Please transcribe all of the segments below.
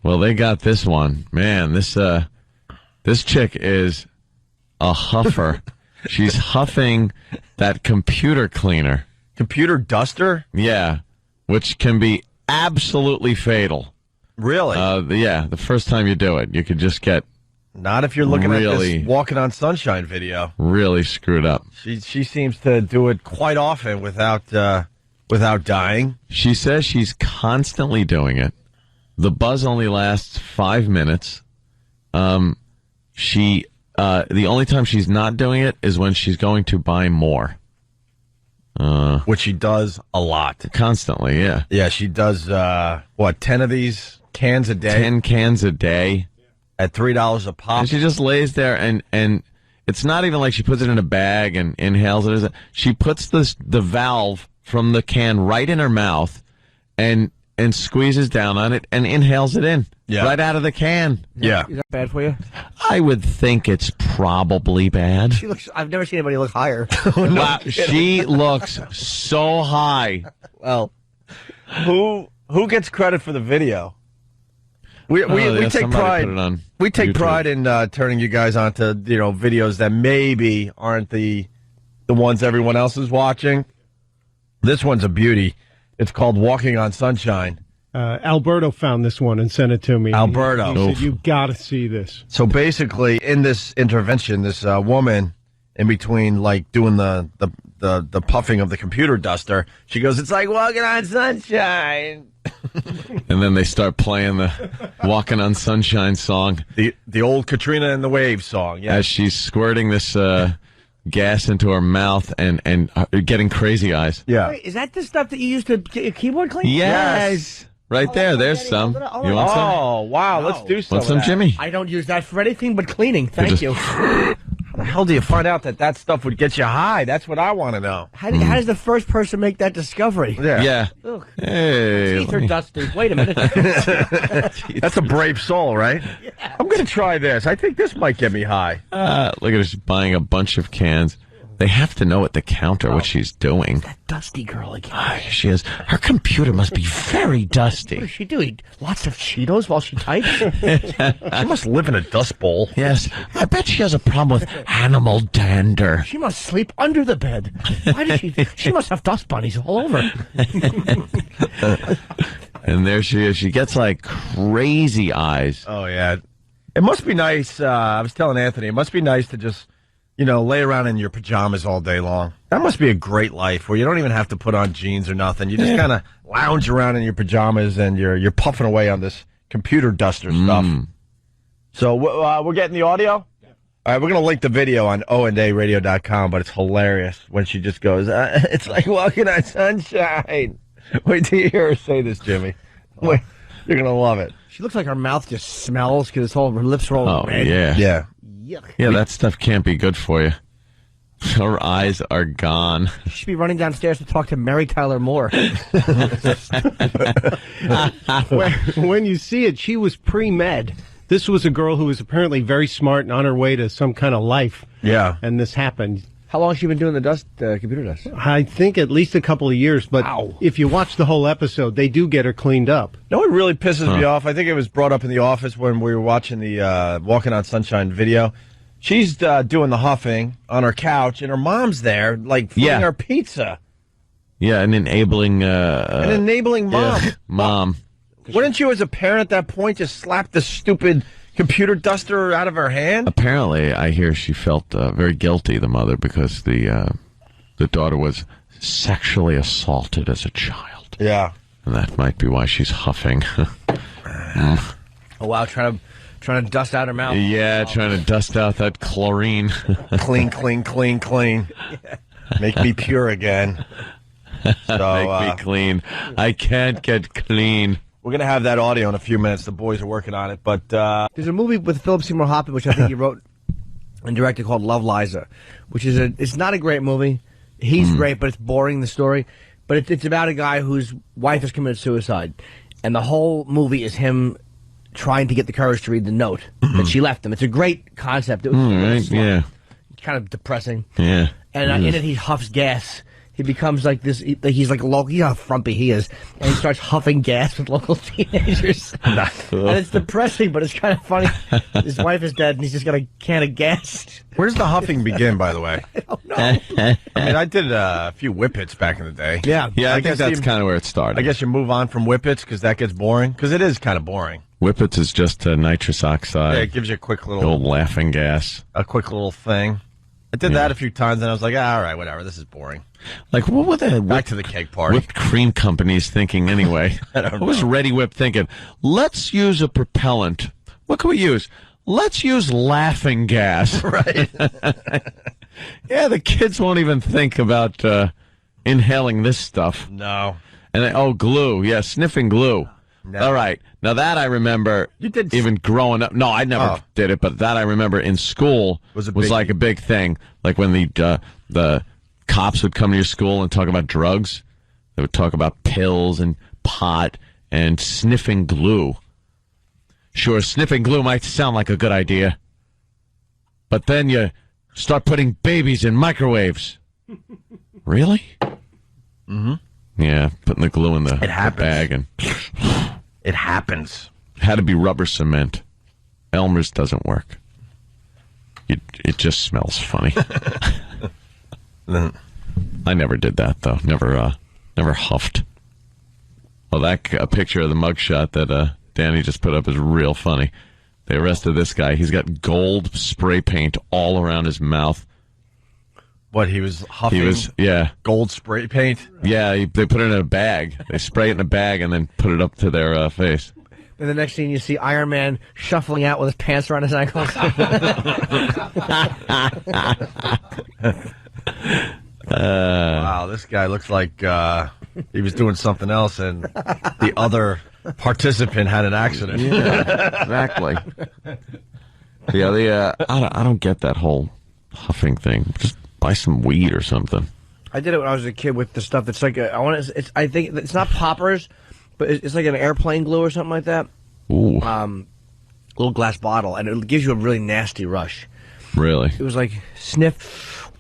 Well, they got this one. Man, this chick is a huffer. She's huffing that computer cleaner. Computer duster? Yeah, which can be absolutely fatal. Really? Yeah, the first time you do it, you could just get not if you're looking at this Walking on Sunshine video. Really screwed up. She seems to do it quite often without dying. She says she's constantly doing it. The buzz only lasts 5 minutes. The only time she's not doing it is when she's going to buy more. Which she does a lot. Constantly, yeah. Yeah, she does, 10 of these cans a day? 10 cans a day. At $3 a pop. And she just lays there, and it's not even like she puts it in a bag and inhales it. She puts the valve from the can right in her mouth and squeezes down on it and inhales it in. Yeah. Right out of the can. Yeah. Is that bad for you? I would think it's probably bad. I've never seen anybody look higher. Wow, she looks so high. Well, who gets credit for the video? We take pride. We take pride in turning you guys onto videos that maybe aren't the ones everyone else is watching. This one's a beauty. It's called Walking on Sunshine. Alberto found this one and sent it to me. Alberto. He said, you got to see this. So basically, in this intervention, this woman, in between like doing the puffing of the computer duster, she goes, "It's like walking on sunshine." And then they start playing the Walking on Sunshine song. The old Katrina and the Waves song, yeah. As she's squirting this gas into her mouth and getting crazy eyes. Yeah. Wait, is that the stuff that you use to get your keyboard clean? Yes. Right there. There's some. You want some? Oh, wow. Let's do some. Want some, Jimmy? I don't use that for anything but cleaning. Thank you. How the hell do you find out that stuff would get you high? That's what I want to know. How does the first person make that discovery? Yeah. Ugh. Hey. Teeth are dusty. Wait a minute. That's a brave soul, right? Yeah. I'm going to try this. I think this might get me high. Look at her. She's buying a bunch of cans. They have to know at the counter what she's doing. That dusty girl again. She is. Her computer must be very dusty. What does she do? Eat lots of Cheetos while she types? She must live in a dust bowl. Yes. I bet she has a problem with animal dander. She must sleep under the bed. Why does she? She must have dust bunnies all over. And there she is. She gets like crazy eyes. Oh, yeah. It must be nice. I was telling Anthony, it must be nice to just, lay around in your pajamas all day long. That must be a great life where you don't even have to put on jeans or nothing. You just kind of lounge around in your pajamas and you're puffing away on this computer duster stuff. So we're getting the audio? All right, we're going to link the video on oandaradio.com, but it's hilarious when she just goes, it's like walking on sunshine. Wait till you hear her say this, Jimmy. Wait, you're going to love it. She looks like her mouth just smells because her lips are all red. Yeah. Yuck. Yeah, that stuff can't be good for you. Her eyes are gone. She should be running downstairs to talk to Mary Tyler Moore. When you see it, she was pre-med. This was a girl who was apparently very smart and on her way to some kind of life. Yeah. And this happened. How long has she been doing the computer dust? I think at least a couple of years, but if you watch the whole episode, they do get her cleaned up. No, it really pisses me off. I think it was brought up in the office when we were watching the Walking on Sunshine video. She's doing the huffing on her couch, and her mom's there, like, feeding her pizza. Yeah, an enabling mom. Yeah, mom. Wouldn't you, as a parent at that point, just slap the stupid computer duster out of her hand? Apparently, I hear she felt very guilty, the mother, because the daughter was sexually assaulted as a child. Yeah. And that might be why she's huffing. Oh, wow, trying to dust out her mouth. Yeah, trying to dust out that chlorine. Clean, clean, clean, clean. Make me pure again. So, Make me clean. I can't get clean. We're going to have that audio in a few minutes. The boys are working on it, but... There's a movie with Philip Seymour Hoffman, which I think he wrote and directed, called Love Liza, which is it's not a great movie. He's great, but it's boring, the story. But it's about a guy whose wife has committed suicide. And the whole movie is him trying to get the courage to read the note that she left him. It's a great concept. It was Right, yeah. kind of depressing. Yeah. And in it, he huffs gas. he becomes like this. He's like a local. You know how frumpy he is, and he starts huffing gas with local teenagers. And it's depressing, but it's kind of funny. His wife is dead, and he's just got a can of gas. Where does the huffing begin, by the way? I don't know. I mean, I did a few whippets back in the day. Yeah. Yeah, I think guess that's kind of where it started. I guess you move on from whippets because that gets boring. Because it is kind of boring. Whippets is just nitrous oxide. Yeah, it gives you a quick the old laughing gas. little thing. I did that a few times, and I was like, all right, whatever. This is boring. Like, what were the Back to the cake party. whipped cream companies thinking anyway? What was Ready Whip thinking? Let's use a propellant. What can we use? Let's use laughing gas. Right. Yeah, the kids won't even think about inhaling this stuff. No. And glue. Yeah, sniffing glue. No. All right. Now that I remember, You did even growing up. No, I never did it, but that I remember in school Was like a big thing. Like when the cops would come to your school and talk about drugs, they would talk about pills and pot and sniffing glue. Sure, sniffing glue might sound like a good idea, but then you start putting babies in microwaves. Really? Mm-hmm. Yeah, putting the glue in the bag and. It happens. Had to be rubber cement. Elmer's doesn't work. It just smells funny. I never did that though. Never huffed. Well, a picture of the mugshot that Danny just put up is real funny. They arrested this guy. He's got gold spray paint all around his mouth. What, he was huffing gold spray paint? Yeah, they put it in a bag. They spray it in a bag and then put it up to their face. And the next thing you see Iron Man shuffling out with his pants around his ankles. Wow, this guy looks like he was doing something else and the other participant had an accident. Yeah, exactly. I don't get that whole huffing thing. Just buy some weed or something. I did it when I was a kid with the stuff that's like I think it's not poppers, but it's like an airplane glue or something like that. Ooh. Little glass bottle, and it gives you a really nasty rush. Really? It was like sniff.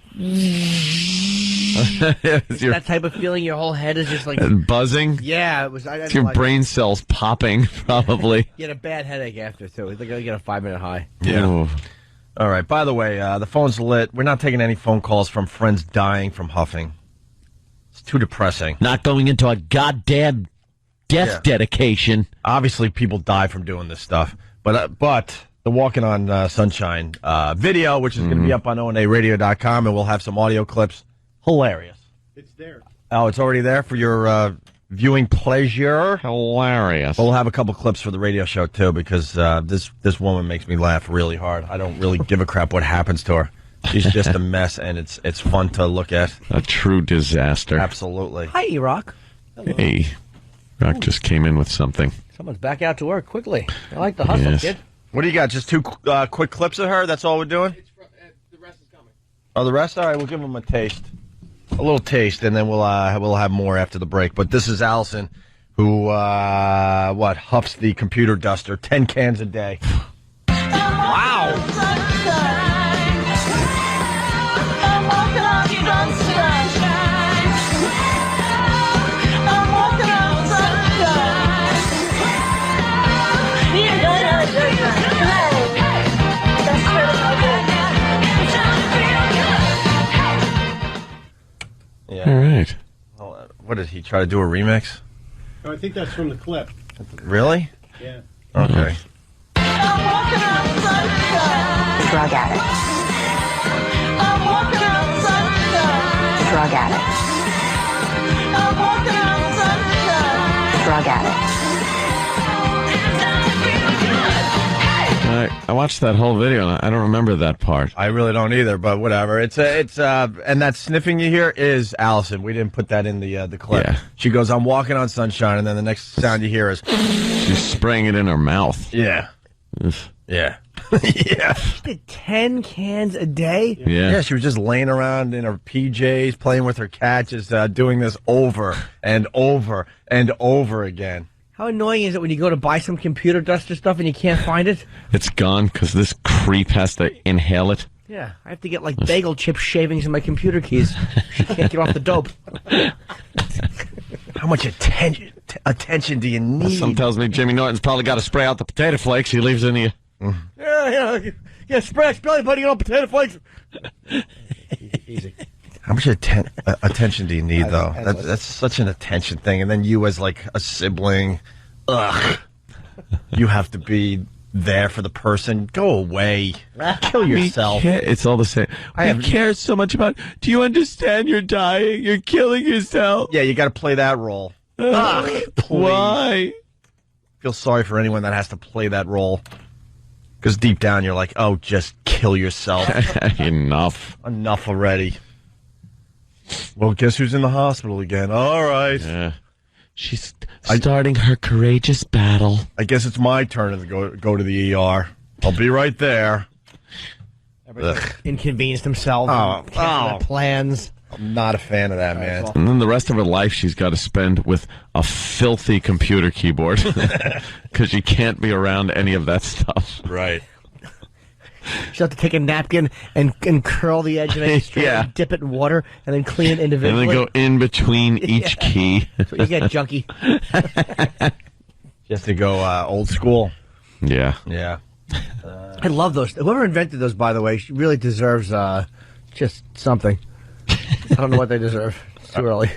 That type of feeling. Your whole head is just like buzzing. Yeah, it was. It's your brain cells popping, probably. You had a bad headache after too. It's like you get a 5-minute high. Yeah. Ooh. All right. By the way, the phone's lit. We're not taking any phone calls from friends dying from huffing. It's too depressing. Not going into a goddamn death dedication. Obviously, people die from doing this stuff. But the Walking on Sunshine video, which is going to be up on onaradio.com, and we'll have some audio clips. Hilarious. It's there. Oh, it's already there for your viewing pleasure. Hilarious. Well, we'll have a couple clips for the radio show, too, because this woman makes me laugh really hard. I don't really give a crap what happens to her. She's just a mess, and it's fun to look at. A true disaster. Absolutely. Hi, E-Rock. Hey, Rock just came in with something. Someone's back out to work quickly. I like the hustle, Yes. kid. What do you got? Just two quick clips of her? That's all we're doing? The rest is coming. Oh, the rest? All right, we'll give them a taste. A little taste, and then we'll have more after the break. But this is Allison, who, huffs the computer duster 10 cans a day. Yeah. All right. What did he try to do, a remix? Oh, I think that's from the clip. Really? Yeah. Okay. Drug addict. Drug addict. Drug addict. I watched that whole video, and I don't remember that part. I really don't either, but whatever. It's and that sniffing you hear is Allison. We didn't put that in the clip. Yeah. She goes, "I'm walking on sunshine," and then the next sound you hear is, She's spraying it in her mouth. yeah, Ugh. yeah, yeah. She did 10 cans a day? Yeah. Yeah, she was just laying around in her PJs, playing with her cat, just doing this over and over and over again. How annoying is it when you go to buy some computer duster stuff and you can't find it? It's gone because this creep has to inhale it. Yeah, I have to get like bagel chip shavings in my computer keys. She can't get off the dope. How much attention do you need? Some tells me Jimmy Norton's probably got to spray out the potato flakes he leaves in the... Yeah, spray belly button on potato flakes. Easy. How much attention do you need, though? That's such an attention thing. And then you as, like, a sibling, you have to be there for the person. Go away. Kill yourself. It's all the same. I care so much about... Do you understand you're dying? You're killing yourself. Yeah, you got to play that role. Why? Feel sorry for anyone that has to play that role. Because deep down, you're like, oh, just kill yourself. Enough already. Well, guess who's in the hospital again? All right. Yeah. She's starting her courageous battle. I guess it's my turn to go to the ER. I'll be right there. Inconvenienced himself. Canceled plans. I'm not a fan of that, man. And then the rest of her life she's got to spend with a filthy computer keyboard because she can't be around any of that stuff. Right. She'll have to take a napkin and curl the edge of it straight and dip it in water and then clean it individually. And then go in between each key. That's what you get, junkie. Just to go old school. Yeah. Yeah. I love those. Whoever invented those, by the way, she really deserves just something. I don't know what they deserve. It's too early.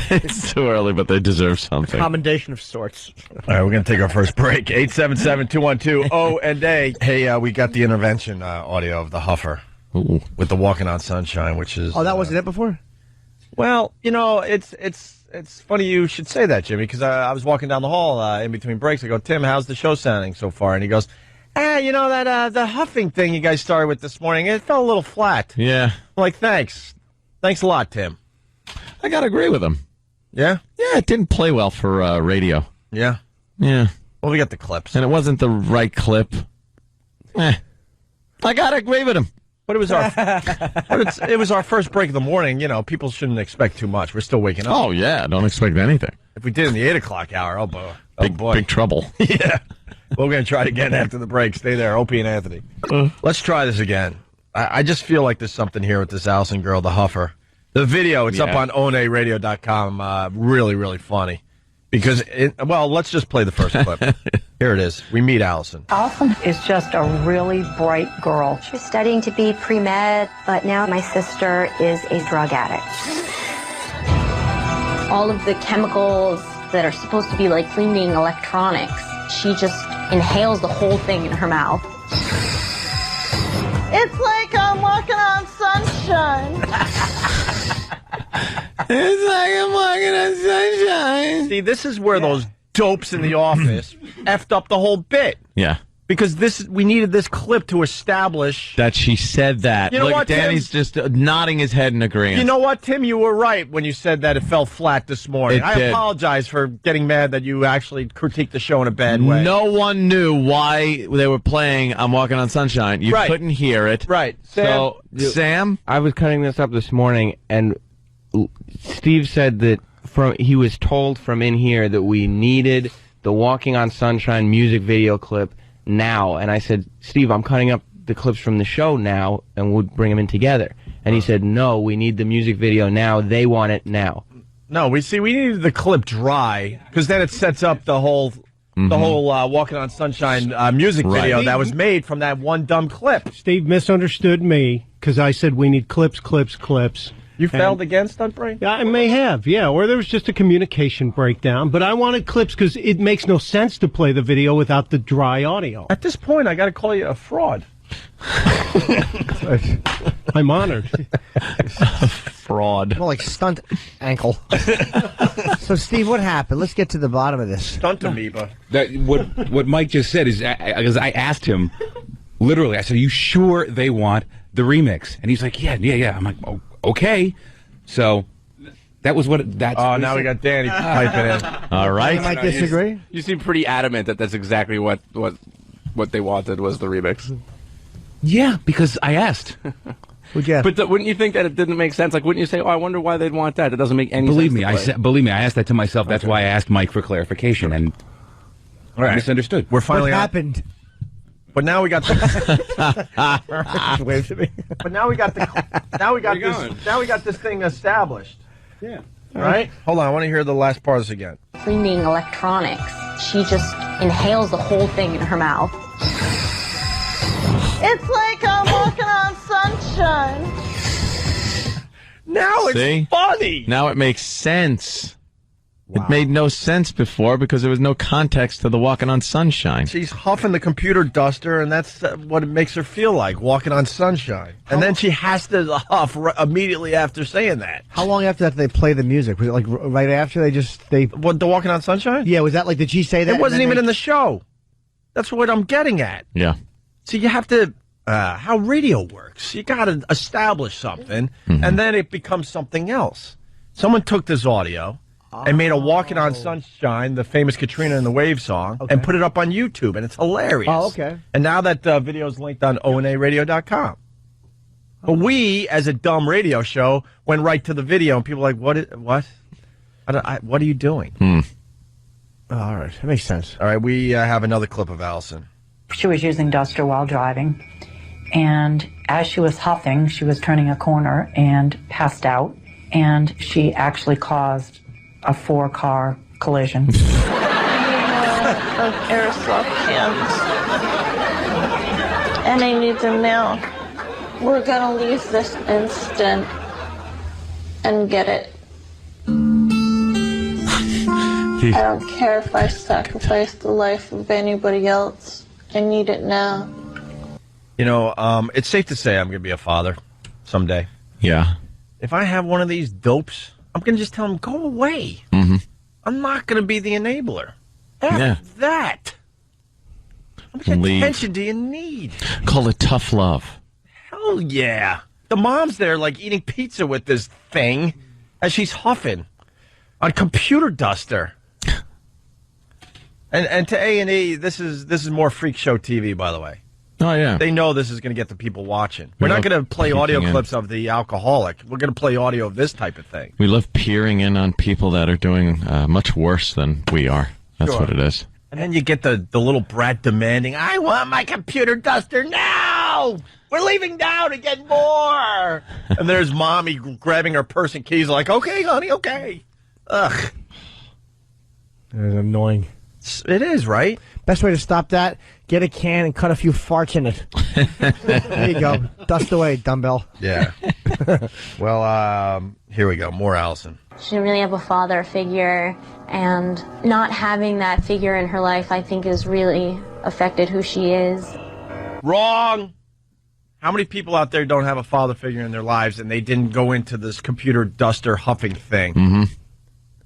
It's too early, but they deserve something. Commendation of sorts. All right, we're going to take our first break. 877-212-O&A. Hey, we got the intervention audio of the huffer with the Walking on Sunshine, which is... Oh, that wasn't it before? Well, you know, it's funny you should say that, Jimmy, because I was walking down the hall in between breaks. I go, Tim, how's the show sounding so far? And he goes, you know, that the huffing thing you guys started with this morning, it fell a little flat. Yeah. I'm like, thanks. Thanks a lot, Tim. I got to agree with him. Yeah? Yeah, it didn't play well for radio. Yeah? Yeah. Well, we got the clips. And it wasn't the right clip. I got to agree with him. But it was it was our first break of the morning. You know, people shouldn't expect too much. We're still waking up. Oh, yeah. Don't expect anything. If we did in the 8 o'clock hour, oh, boy. Big trouble. Yeah. We're going to try it again after the break. Stay there. Opie and Anthony. Let's try this again. I just feel like there's something here with this Allison girl, the huffer. The video, it's up on onaradio.com. Really, really funny. Because, let's just play the first clip. Here it is. We meet Allison. Allison is just a really bright girl. She was studying to be pre-med, but now my sister is a drug addict. All of the chemicals that are supposed to be like cleaning electronics, she just inhales the whole thing in her mouth. It's like I'm walking on sunshine. It's like I'm walking on sunshine. See, this is where those dopes in the office effed up the whole bit. Yeah. Because we needed this clip to establish that she said that. You know Look, what, Danny's Tim? just nodding his head in agreement. You know what, Tim? You were right when you said that it fell flat this morning. I apologize for getting mad that you actually critiqued the show in a bad way. No one knew why they were playing I'm Walking on Sunshine. You couldn't hear it. Right. Sam? I was cutting this up this morning, and Steve said that he was told from in here that we needed the Walking on Sunshine music video clip now. And I said, Steve, I'm cutting up the clips from the show now, and we'll bring them in together. And he said, no, we need the music video now. They want it now. No, we needed the clip dry, because then it sets up the whole Walking on Sunshine music video that was made from that one dumb clip. Steve misunderstood me, because I said we need clips. You failed again, Stuntbrain? Yeah, I may have, or there was just a communication breakdown. But I wanted clips because it makes no sense to play the video without the dry audio. At this point, I got to call you a fraud. I'm honored. Fraud. More like stunt ankle. So, Steve, what happened? Let's get to the bottom of this. Stunt amoeba. What Mike just said is, because I asked him, literally, I said, are you sure they want the remix? And he's like, yeah. I'm like, oh. Okay, so that was that's. Oh, now we got Danny piping in. All right, I might disagree. You seem pretty adamant that that's exactly what they wanted was the remix. Yeah, because I asked. Would you? But wouldn't you think that it didn't make sense? Like, wouldn't you say, "Oh, I wonder why they'd want that"? It doesn't make any Believe sense. me, I asked that to myself. That's why I asked Mike for clarification, and I misunderstood. We're finally what happened? But now we got the Wave to me. But now we got this thing established. Yeah. Right? Hold on, I want to hear the last part of this again. Cleaning electronics. She just inhales the whole thing in her mouth. It's like I'm walking on sunshine. Now it's See? funny. Now it makes sense. It made no sense before because there was no context to the walking on sunshine. She's huffing the computer duster, and that's what it makes her feel like, walking on sunshine. And then she has to huff immediately after saying that. How long after that did they play the music? Was it like right after they? What, the walking on sunshine? Yeah, was that like, did she say that? It wasn't even in the show. That's what I'm getting at. Yeah. So you have to, how radio works. You got to establish something, and then it becomes something else. Someone took this audio and made a Walking on Sunshine, the famous Katrina and the Wave song, and put it up on YouTube, and it's hilarious. Oh, okay. And now that video is linked on onaradio.com. But we, as a dumb radio show, went right to the video, and people were like, what? What are you doing? All right, that makes sense. All right, we have another clip of Allison. She was using duster while driving, and as she was huffing, she was turning a corner and passed out, and she actually caused a 4-car collision. Of aerosol cans. And I need them now. We're gonna leave this instant and get it. I don't care if I sacrifice the life of anybody else. I need it now. You know, it's safe to say I'm going to be a father someday. Yeah. If I have one of these dopes, I'm going to just tell him, go away. I'm not going to be the enabler. That. How much attention do you need? Call it tough love. Hell yeah. The mom's there, like, eating pizza with this thing as she's huffing on computer duster. And to A&E, this is more freak show TV, by the way. Oh, yeah. They know this is going to get the people watching. We're not going to play audio clips of the alcoholic. We're going to play audio of this type of thing. We love peering in on people that are doing much worse than we are. That's what it is. And then you get the little brat demanding, I want my computer duster now! We're leaving now to get more! And there's mommy grabbing her purse and keys like, okay, honey, okay. Ugh. It is annoying. It is, right? Best way to stop that, get a can and cut a few farts in it. There you go. Dust away, dumbbell. Yeah. Well, here we go. More Allison. She didn't really have a father figure, and not having that figure in her life, I think, has really affected who she is. Wrong! How many people out there don't have a father figure in their lives and they didn't go into this computer duster huffing thing?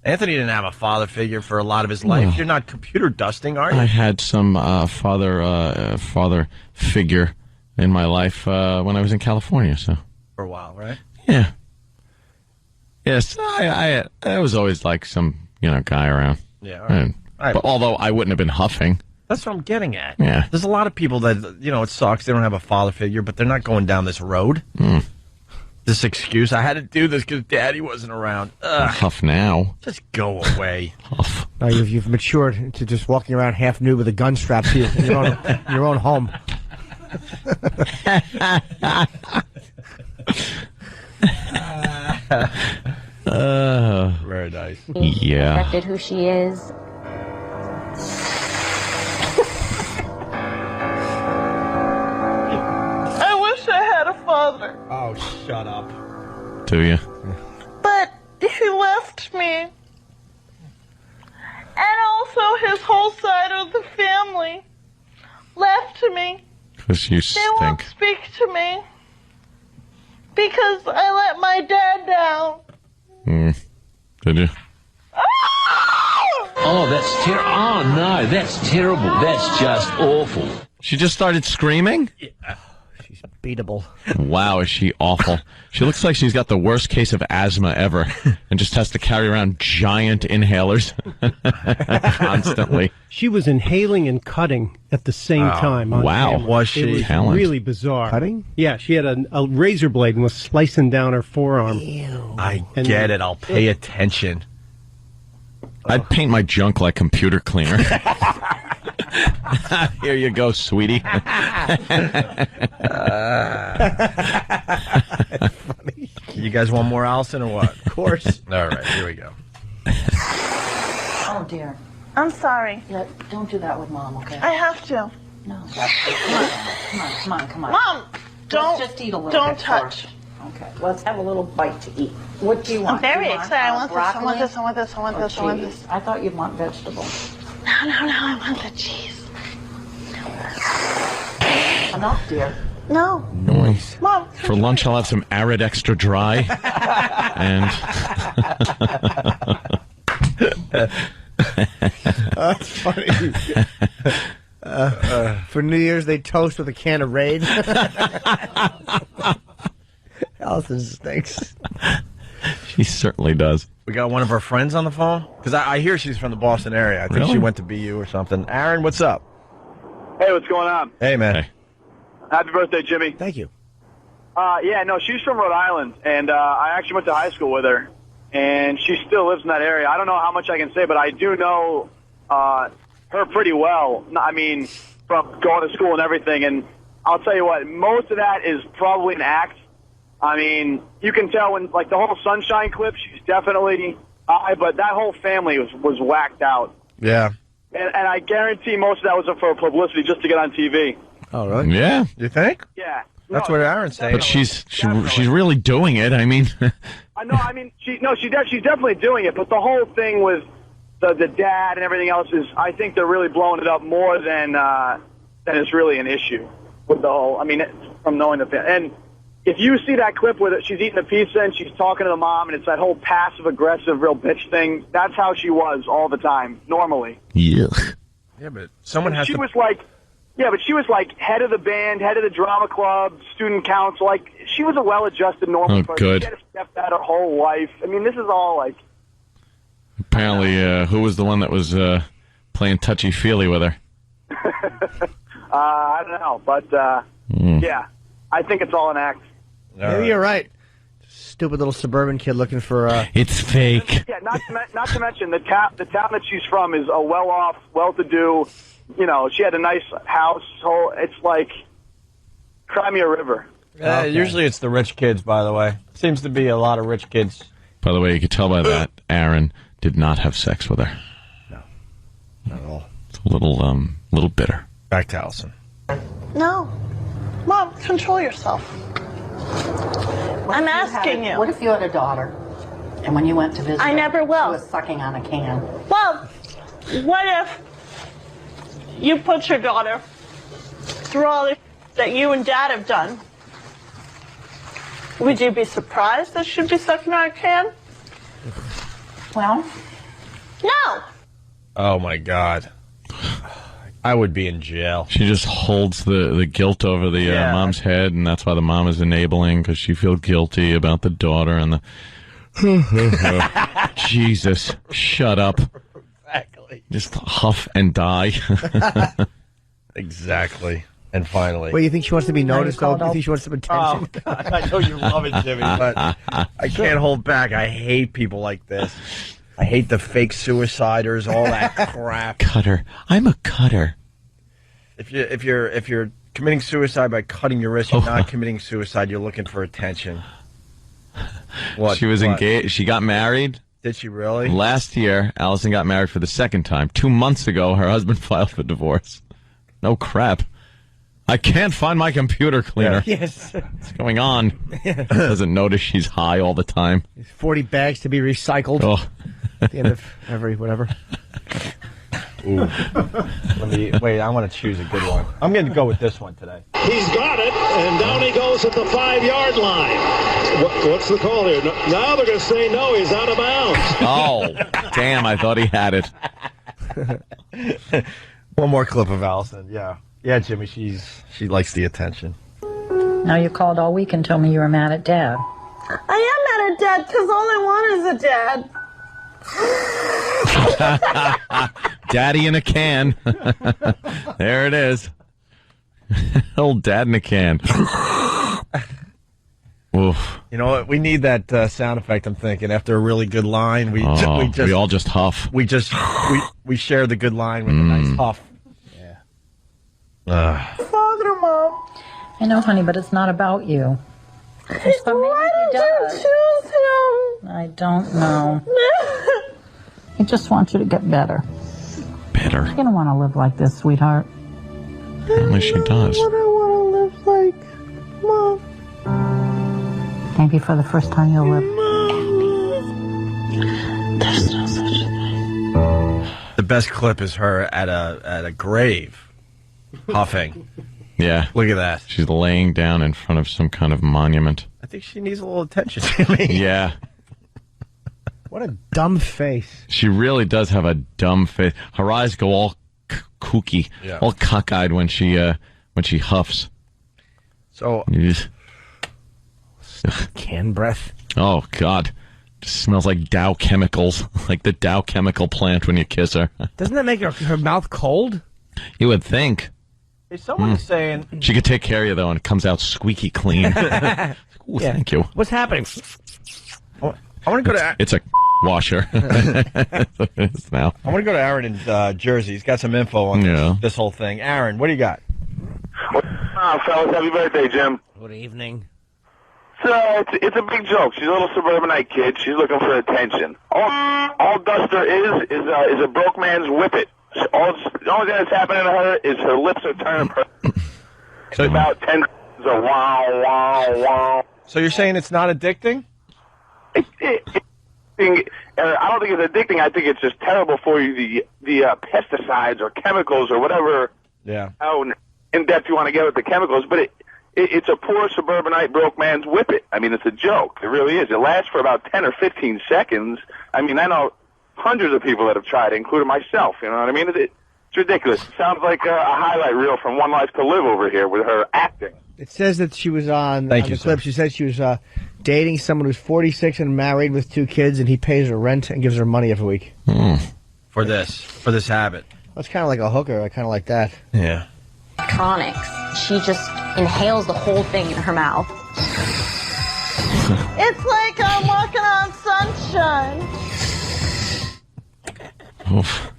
Anthony didn't have a father figure for a lot of his life. No. You're not computer dusting, are you? I had some father figure in my life when I was in California. So For a while, right? yeah, yes, I was always like some guy around. Yeah, all right. But although I wouldn't have been huffing. That's what I'm getting at. Yeah. There's a lot of people that, it sucks. They don't have a father figure, but they're not going down this road. This excuse, I had to do this because Daddy wasn't around. Ugh. Huff now. Just go away. Huff. Now you've matured into just walking around half nude with a gun strapped to you in your own home. Very nice. Yeah. Affected who she is. I wish I had a father. Oh, shut up. Do you? But he left me. And also his whole side of the family left me. Because you They won't stink. speak to me. Because I let my dad down. Did you? Oh, that's terrible. Oh, no, that's terrible. That's just awful. She just started screaming? She's beatable. Wow, is she awful. She looks like she's got the worst case of asthma ever and just has to carry around giant inhalers constantly. She was inhaling and cutting at the same time. on Wow. camera. Was she? It was Talent. really bizarre. Cutting? Yeah, she had a razor blade and was slicing down her forearm. I get it. I'll pay attention. I'd paint my junk like computer cleaner. Here you go, sweetie. Funny. You guys want more Allison or what? Of course. All right, here we go. Oh, dear. I'm sorry. Yeah, don't do that with Mom, okay? I have to. No. Come on. Mom, don't. Let's just eat a little Don't bit touch. first. Okay, let's have a little bite to eat. What do you want? I'm very Do you want, excited. I want this. I broccoli want this. I want this. I want or this. I want cheese? this. I thought you'd want vegetables. No. I want the cheese. Enough, dear. No. Noise. Mom. For lunch, I'll have some Arid Extra Dry. And That's funny. For New Year's, they toast with a can of Raid. Allison stinks. she certainly does. We got one of our friends on the phone? Because I hear she's from the Boston area. I think Really? she went to BU or something. Aaron, what's up? Hey, what's going on? Hey, man. Hey. Happy birthday, Jimmy. Thank you. Yeah, no, she's from Rhode Island, and I actually went to high school with her, and she still lives in that area. I don't know how much I can say, but I do know her pretty well. I mean, from going to school and everything, and I'll tell you what, most of that is probably an act. I mean, you can tell when, like, the whole Sunshine clip, she's definitely high, but that whole family was whacked out. Yeah. And I guarantee most of that was for publicity just to get on TV. Oh, really? Yeah. You think? Yeah. That's what Aaron's saying. But she's really doing it. I mean, I know. I mean, she's definitely doing it. But the whole thing with the dad and everything else is, I think they're really blowing it up more than it's really an issue with the whole. I mean, from knowing the family. And if you see that clip where she's eating a pizza and she's talking to the mom, and it's that whole passive aggressive, real bitch thing. That's how she was all the time, normally. yeah. Yeah, but someone has She to... was like. Yeah, but she was like head of the band, head of the drama club, student council. Like, she was a well-adjusted, normal person. Good. She had a stepdad her whole life. I mean, this is all like... Apparently, who was the one that was playing touchy-feely with her? I don't know, but yeah, I think it's all an act. Maybe you're right. Stupid little suburban kid looking for... It's fake. Yeah, not to mention the town that she's from is a well-off, well-to-do... You know, she had a nice house. It's like Crimea River. Usually it's the rich kids, by the way. Seems to be a lot of rich kids. By the way, you could tell by that Aaron did not have sex with her. No, not at all. It's a little bitter. Back to Allison. No. Mom, control yourself. I'm asking you. What if you had a daughter, and when you went to visit I her, never will. she was sucking on a can? Well, what if you put your daughter through all the that you and Dad have done? Would you be surprised that she'd be sucking on a can? Well, no. Oh, my God. I would be in jail. She just holds the guilt over the mom's head, and that's why the mom is enabling, because she feels guilty about the daughter and the... Jesus, shut up. Exactly. Just huff and die. Exactly. And finally... Well, you think she wants to be noticed, though? You think she wants some attention? Oh, God, I know you love it, Jimmy, but I can't hold back. I hate people like this. I hate the fake suiciders, all that crap. Cutter. I'm a cutter. If you're committing suicide by cutting your wrist, you're not committing suicide. You're looking for attention. What? She was What? engaged. She got married. Did she really? Last year, Allison got married for the second time. 2 months ago, her husband filed for divorce. No crap. I can't find my computer cleaner. Yes. What's going on? Doesn't notice she's high all the time. 40 bags to be recycled at the end of every whatever. Ooh. Wait, I want to choose a good one. I'm going to go with this one today. He's got it, and down he goes at the 5-yard line. What's the call here? Now they're going to say no, he's out of bounds. Oh, damn, I thought he had it. One more clip of Allison. Yeah, Jimmy, she likes the attention. Now you called all week and told me you were mad at Dad. I am mad at Dad because all I want is a dad. Daddy in a can. There it is. Old dad in a can. Oof. You know what? We need that sound effect. I'm thinking after a really good line, we We all just huff. We share the good line with a nice huff. Father, Mom. I know, honey, but it's not about you. But maybe he does. Choose him? I don't know. I just want you to get better. Better? You don't want to live like this, sweetheart. Apparently she does. What I want to live like, Mom. Maybe for the first time you'll live. There's no such thing. The best clip is her at a grave, huffing. Yeah. Look at that. She's laying down in front of some kind of monument. I think she needs a little attention to me. Yeah. What a dumb face. She really does have a dumb face. Her eyes go all kooky, all cockeyed when she huffs. So can breath. Oh God, just smells like Dow Chemicals, like the Dow Chemical plant when you kiss her. Doesn't that make her mouth cold? You would think. Hey, someone's saying She could take care of you though, and it comes out squeaky clean. Ooh, thank you. What's happening? I want to go to. It's a washer. It's now. I want to go to Aaron in Jersey. He's got some info on this whole thing. Aaron, what do you got? Fellas, happy birthday, Jim. Good evening. So it's a big joke. She's a little suburbanite kid. She's looking for attention. All Duster is a broke man's whippet. The only thing that's happening to her is her lips are turning purple. So about 10 seconds of wow, wow, wow. So you're saying it's not addicting? I don't think it's addicting. I think it's just terrible for you. The pesticides or chemicals or whatever. Yeah. How in depth you want to get with the chemicals, but it's a poor suburbanite broke man's whippet. I mean, it's a joke. It really is. It lasts for about 10 or 15 seconds. I mean, I know hundreds of people that have tried it, including myself. You know what I mean? It's ridiculous. It sounds like a highlight reel from One Life to Live over here with her acting. It says that she was on the clip. She said she was dating someone who's 46 and married with 2 kids, and he pays her rent and gives her money every week. For this habit. That's kind of like a hooker. I kind of like that. Yeah. Electronics. She just inhales the whole thing in her mouth. It's like I'm walking on sunshine. Oof.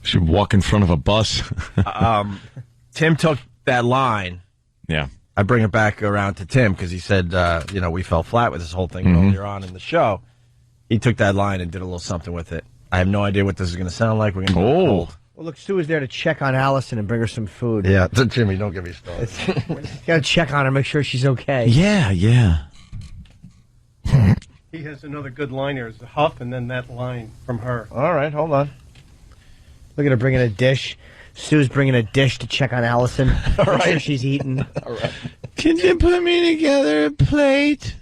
Should walk in front of a bus. Tim took that line. Yeah. I bring it back around to Tim because he said, we fell flat with this whole thing earlier on in the show. He took that line and did a little something with it. I have no idea what this is going to sound like. We're going to Well, look, Sue is there to check on Allison and bring her some food. Yeah, Jimmy, don't get me started. Got to check on her, make sure she's okay. Yeah. He has another good line here. It's a huff and then that line from her. All right, hold on. Look at her bringing a dish. Sue's bringing a dish to check on Allison. Make sure she's eating. All right. Can you put me together a plate?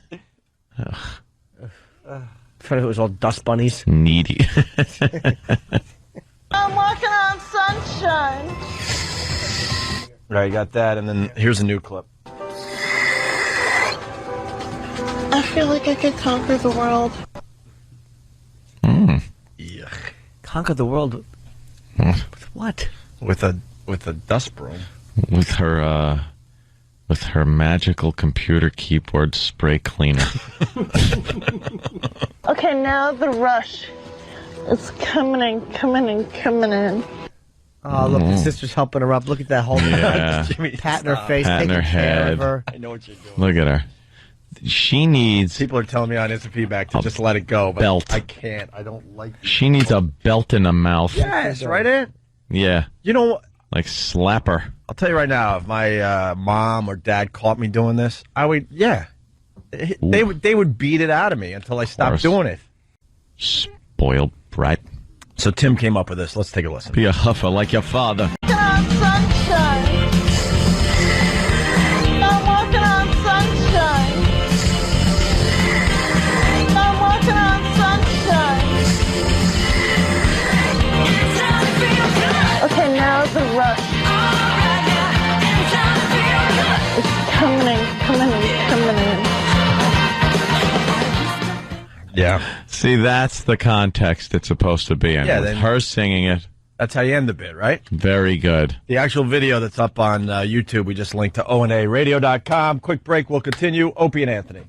Thought it was all dust bunnies. Needy. I'm walking on sunshine. All right, you got that, and then here's a new clip. I feel like I could conquer the world. Yuck. Conquer the world with what? With a dust broom. With her magical computer keyboard spray cleaner. Okay, now the rush. It's coming in. Oh, look, the sister's helping her up. Look at that whole Yeah. patting her face, Patting taking her care head. of her. I know what you're doing. Look at her. She needs People are telling me on instant feedback to just let it go, but belt. I can't. I don't like it. She needs a belt in the mouth. Yes, right, Ant? Yeah. You know what? Like slap her. I'll tell you right now, if my mom or dad caught me doing this, I would, they would beat it out of me until I stopped doing it. Spoiled brat. So Tim came up with this. Let's take a listen. Be a huffer like your father. Walking on sunshine. I'm walking on sunshine. I'm walking on sunshine. Okay, now the rush. It's coming in. Yeah. See, that's the context it's supposed to be in. Yeah, With then- her singing it. That's how you end the bit, right? Very good. The actual video that's up on YouTube, we just linked to onaradio.com. Quick break, we'll continue. Opie and Anthony.